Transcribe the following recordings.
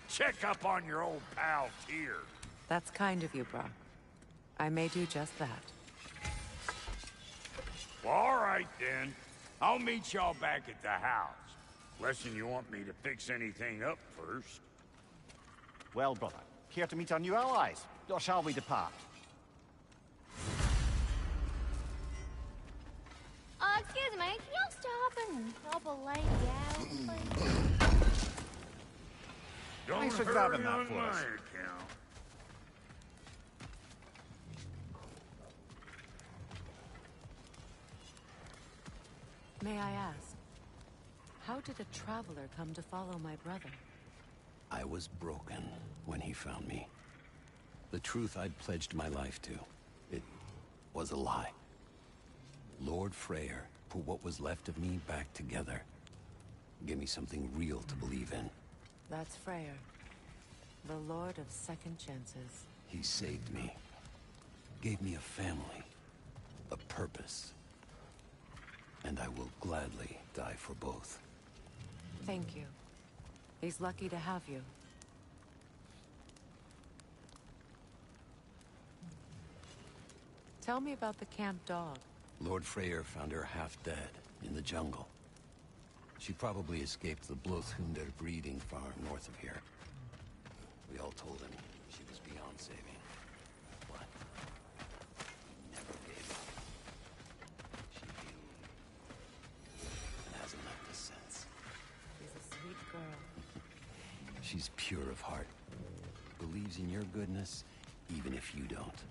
check up on your old pal Tyr. That's kind of you, Brock. I may do just that. Well, all right then. I'll meet y'all back at the house. Less'n you want me to fix anything up first. Well, brother, care to meet our new allies? Or shall we depart? Excuse me, can y'all stop and help a lady out, please? Don't Thanks for hurry grabbing that on for my us. account. May I ask, how did a traveler come to follow my brother? I was broken when he found me. The truth I'd pledged my life to, it was a lie. Lord Freyr put what was left of me back together. Gave me something real to believe in. That's Freyr, the Lord of Second Chances. He saved me. Gave me a family. A purpose. And I will gladly die for both. Thank you. He's lucky to have you. Tell me about the camp dog. Lord Freyr found her half dead in the jungle. She probably escaped the Blothhunder breeding farm north of here. We all told him she was beyond saving. But he never gave up. She healed and hasn't left us since. She's a sweet girl. She's pure of heart. Believes in your goodness, even if you don't.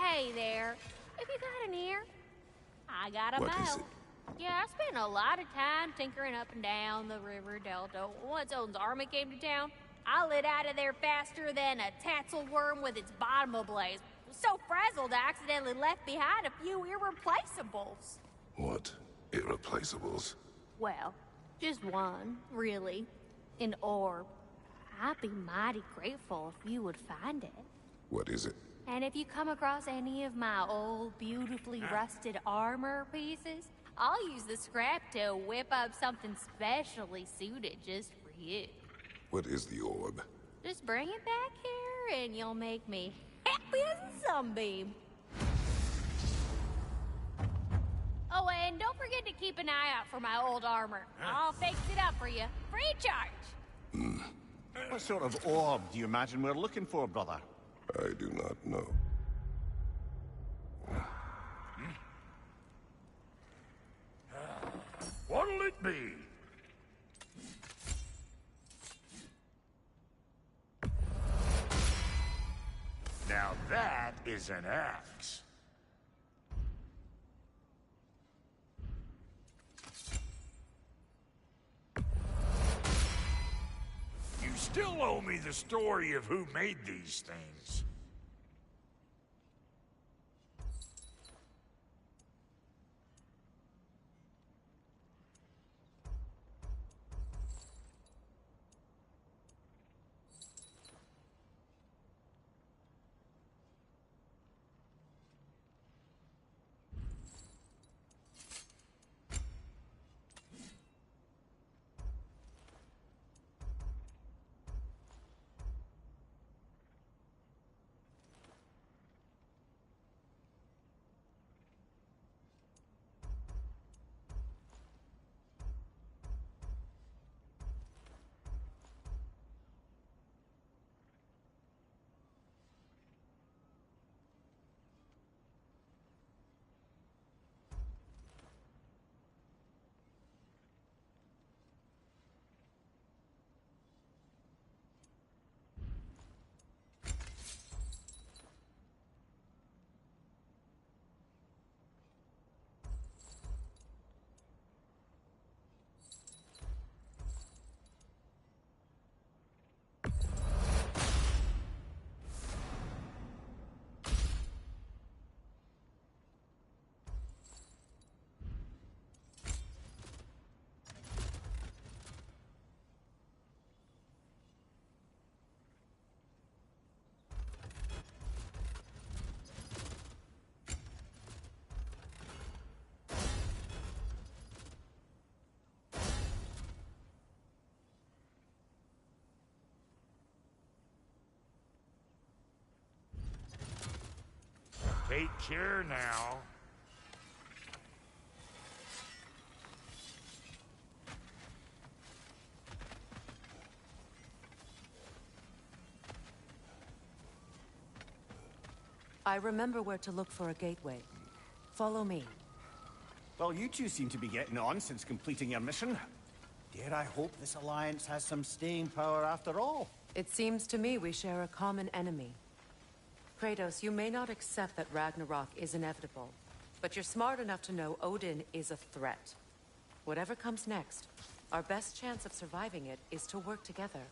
Hey there. If you got an ear, I got a What bow. is it? Yeah, I spent a lot of time tinkering up and down the river delta. Once Odin's army came to town, I lit out of there faster than a tassel worm with its bottom ablaze. So frazzled, I accidentally left behind a few irreplaceables. What? Irreplaceables? Well, just one, really. An orb. I'd be mighty grateful if you would find it. What is it? And if you come across any of my old, beautifully rusted armor pieces, I'll use the scrap to whip up something specially suited just for you. What is the orb? Just bring it back here and you'll make me happy as a sunbeam. Oh, and don't forget to keep an eye out for my old armor. I'll fix it up for you, free of charge. What sort of orb do you imagine we're looking for, brother? I do not know. What'll it be? Now that is an axe. You still owe me the story of who made these things. Take care now. I remember where to look for a gateway. Follow me. Well, you two seem to be getting on since completing your mission. Dare I hope this alliance has some staying power after all? It seems to me we share a common enemy. Kratos, you may not accept that Ragnarok is inevitable, but you're smart enough to know Odin is a threat. Whatever comes next, our best chance of surviving it is to work together.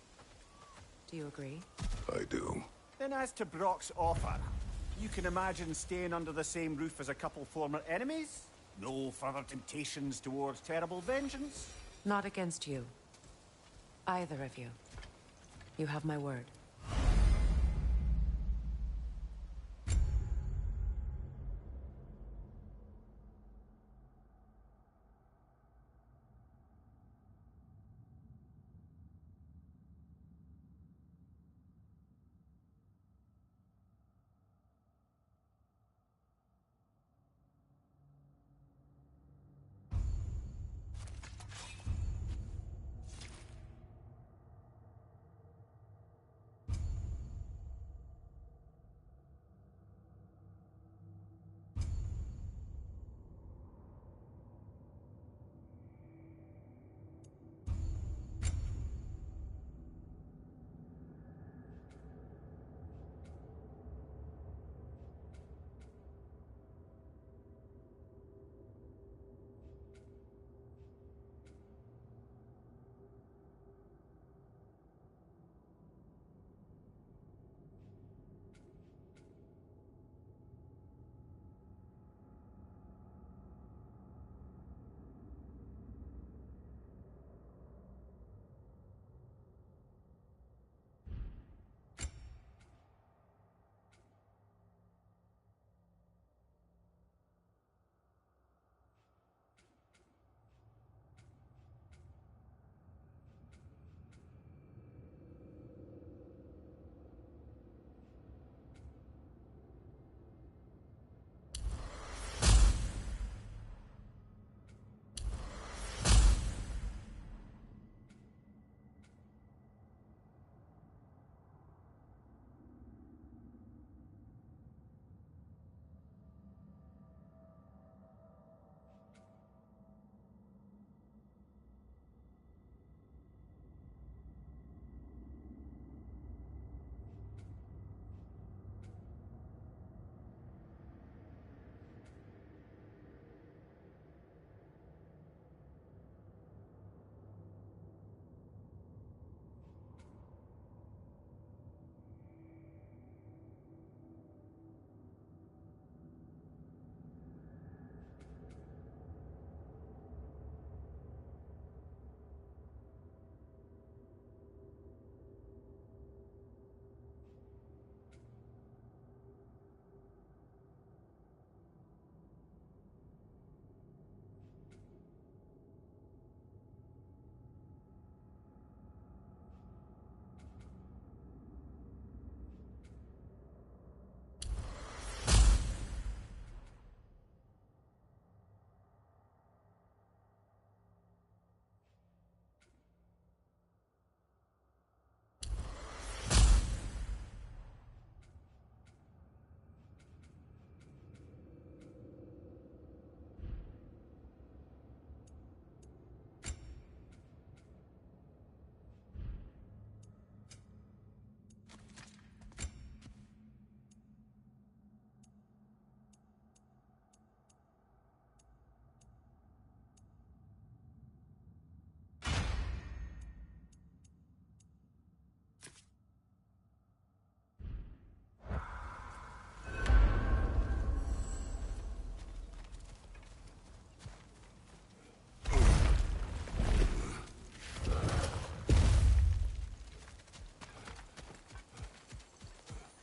Do you agree? I do. Then as to Brock's offer, you can imagine staying under the same roof as a couple former enemies? No further temptations towards terrible vengeance? Not against you. Either of you. You have my word.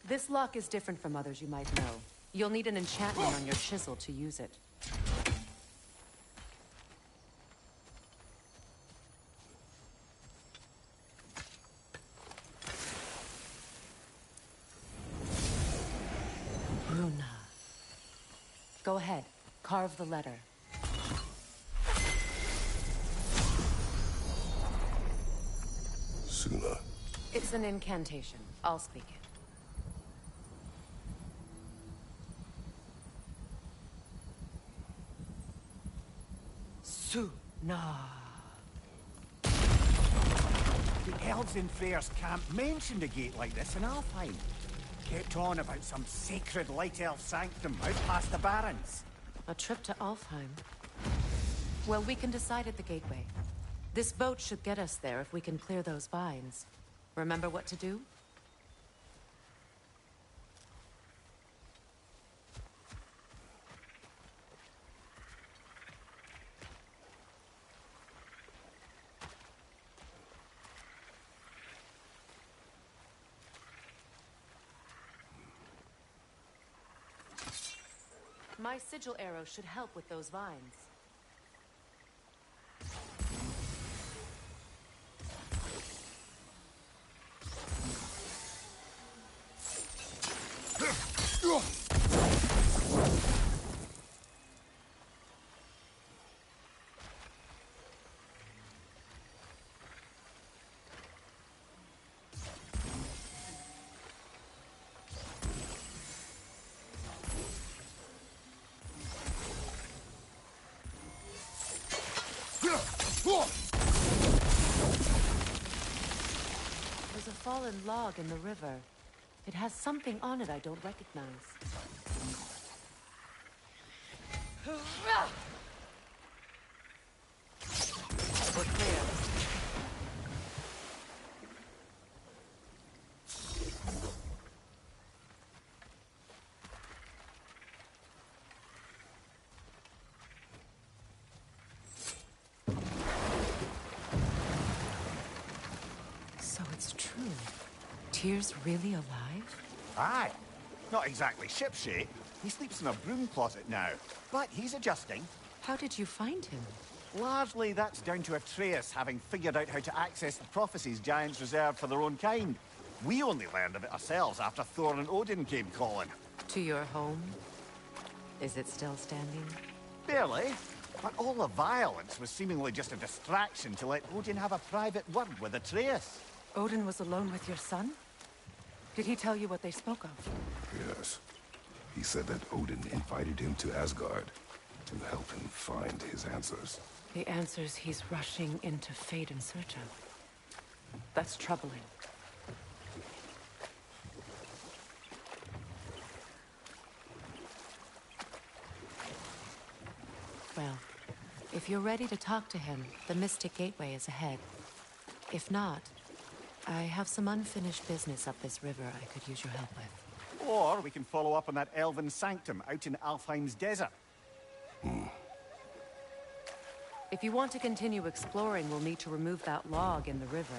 This lock is different from others you might know. You'll need an enchantment on your chisel to use it. Bruna. Go ahead. Carve the letter. Suna. It's an incantation. I'll speak it. Suna. The elves in Freyr's camp mentioned a gate like this in Alfheim. Kept on about some sacred light elf sanctum out past the barrens. A trip to Alfheim. Well, we can decide at the gateway. This boat should get us there if we can clear those vines. Remember what to do? My sigil arrow should help with those vines. There's a fallen log in the river. It has something on it I don't recognize. We're clear. So it's true. Tyr's really alive? Aye. Not exactly shipshape. He sleeps in a broom closet now. But he's adjusting. How did you find him? Largely, that's down to Atreus having figured out how to access the prophecies giants reserved for their own kind. We only learned of it ourselves after Thor and Odin came calling. To your home? Is it still standing? Barely. But all the violence was seemingly just a distraction to let Odin have a private word with Atreus. Odin was alone with your son? Did he tell you what they spoke of? Yes. He said that Odin invited him to Asgard to help him find his answers. The answers he's rushing into fate in search of. That's troubling. Well, if you're ready to talk to him, the Mystic Gateway is ahead. If not, I have some unfinished business up this river I could use your help with. Or we can follow up on that elven sanctum out in Alfheim's desert. If you want to continue exploring, we'll need to remove that log in the river.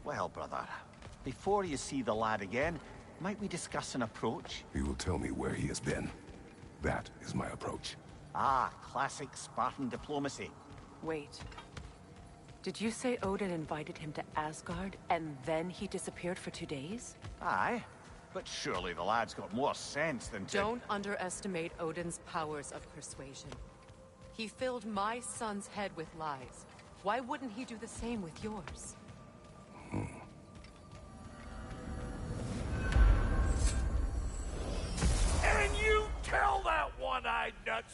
Well, brother, before you see the lad again, might we discuss an approach? He will tell me where he has been. That is my approach. Ah, classic Spartan diplomacy. Wait. Did you say Odin invited him to Asgard, and then he disappeared for 2 days? Aye, but surely the lad's got more sense than to... Don't underestimate Odin's powers of persuasion. He filled my son's head with lies. Why wouldn't he do the same with yours?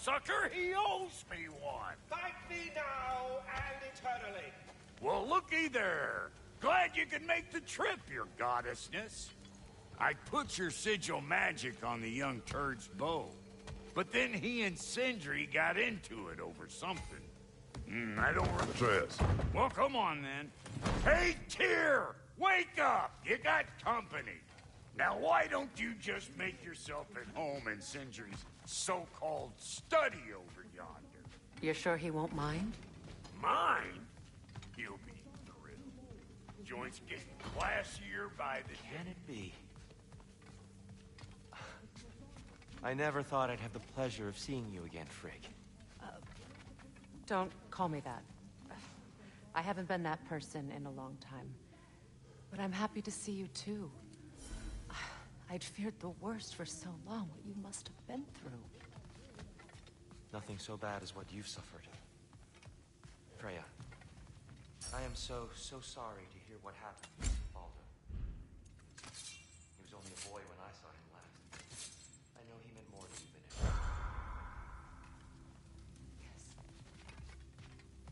sucker. He owes me one. Thank me now and eternally. Well, looky there. Glad you could make the trip, your goddessness. I put your sigil magic on the young turd's bow. But then he and Sindri got into it over something. I don't... Atreus. Well, come on, then. Hey, Tyr! Wake up! You got company. Now, why don't you just make yourself at home in Sindri's so-called study over yonder? You're sure he won't mind? Mine? He'll be thrilled. Joint's getting classier by the day. Can it be? I never thought I'd have the pleasure of seeing you again, Frigg. Don't call me that. I haven't been that person in a long time. But I'm happy to see you too. I'd feared the worst for so long, what you must have been through. Nothing so bad as what you've suffered. Freya, I am so sorry to hear what happened to Baldur. He was only a boy when I saw him last. I know he meant more to you than ever. Yes.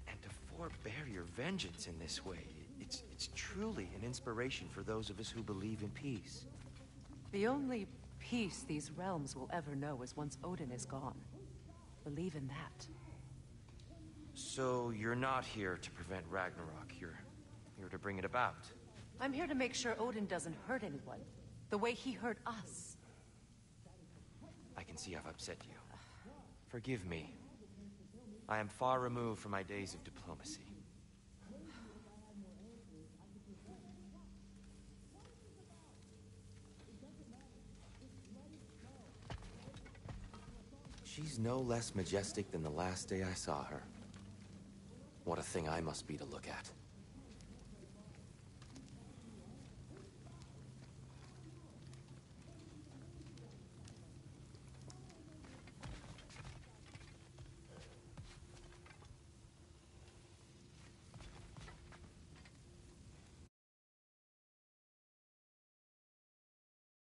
And to forbear your vengeance in this way, it's truly an inspiration for those of us who believe in peace. The only peace these realms will ever know is once Odin is gone. Believe in that. So you're not here to prevent Ragnarok. You're here to bring it about. I'm here to make sure Odin doesn't hurt anyone, the way he hurt us. I can see I've upset you. Forgive me. I am far removed from my days of diplomacy. She's no less majestic than the last day I saw her. What a thing I must be to look at.